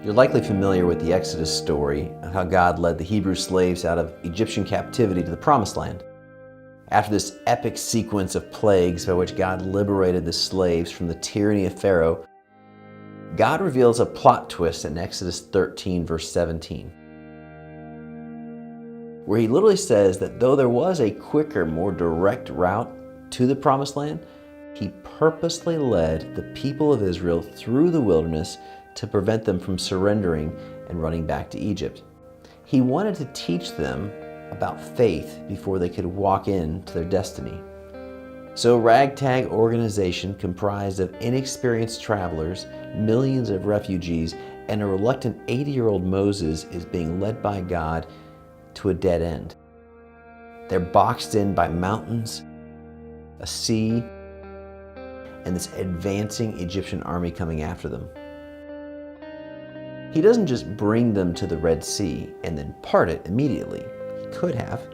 You're likely familiar with the Exodus story of how God led the Hebrew slaves out of Egyptian captivity to the Promised Land. After this epic sequence of plagues by which God liberated the slaves from the tyranny of Pharaoh, God reveals a plot twist in Exodus 13, verse 17, where he literally says that though there was a quicker, more direct route to the Promised Land, he purposely led the people of Israel through the wilderness to prevent them from surrendering and running back to Egypt. He wanted to teach them about faith before they could walk into their destiny. So a ragtag organization comprised of inexperienced travelers, millions of refugees, and a reluctant 80-year-old Moses is being led by God to a dead end. They're boxed in by mountains, a sea, and this advancing Egyptian army coming after them. He doesn't just bring them to the Red Sea and then part it immediately. He could have.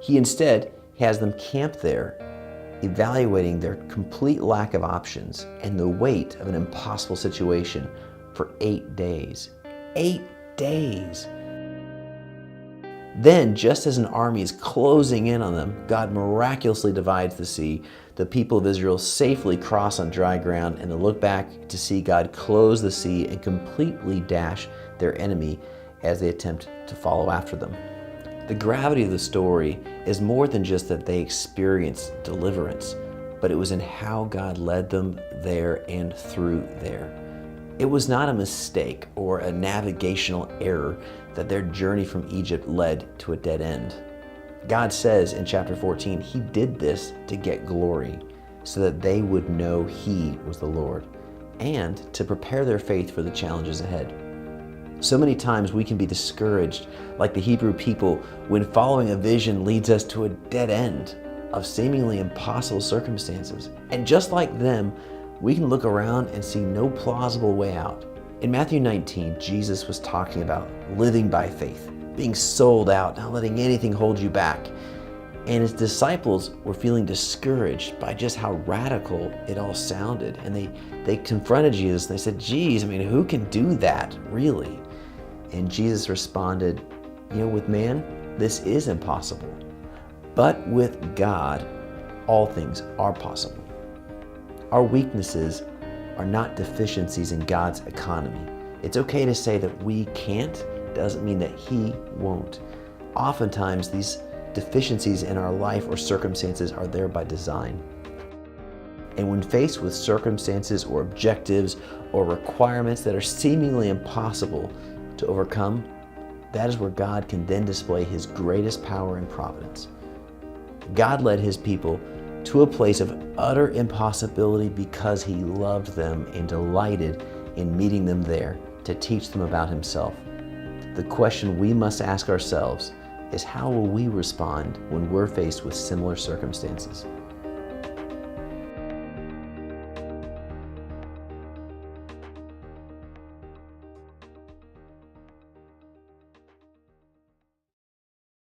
He instead has them camp there, evaluating their complete lack of options and the weight of an impossible situation for 8 days. 8 days! Then, just as an army is closing in on them, God miraculously divides the sea. The people of Israel safely cross on dry ground, and they look back to see God close the sea and completely dash their enemy as they attempt to follow after them. The gravity of the story is more than just that they experienced deliverance, but it was in how God led them there and through there. It was not a mistake or a navigational error that their journey from Egypt led to a dead end. God says in chapter 14, He did this to get glory, so that they would know He was the Lord, and to prepare their faith for the challenges ahead. So many times we can be discouraged, like the Hebrew people, when following a vision leads us to a dead end of seemingly impossible circumstances. And just like them, we can look around and see no plausible way out. In Matthew 19, Jesus was talking about living by faith, being sold out, not letting anything hold you back. And His disciples were feeling discouraged by just how radical it all sounded. And they confronted Jesus and they said, geez, who can do that, really? And Jesus responded, with man, this is impossible. But with God, all things are possible. Our weaknesses are not deficiencies in God's economy. It's okay to say that we can't, doesn't mean that He won't. Oftentimes, these deficiencies in our life or circumstances are there by design. And when faced with circumstances or objectives or requirements that are seemingly impossible to overcome, that is where God can then display His greatest power and providence. God led His people to a place of utter impossibility because He loved them and delighted in meeting them there to teach them about Himself. The question we must ask ourselves is, how will we respond when we're faced with similar circumstances?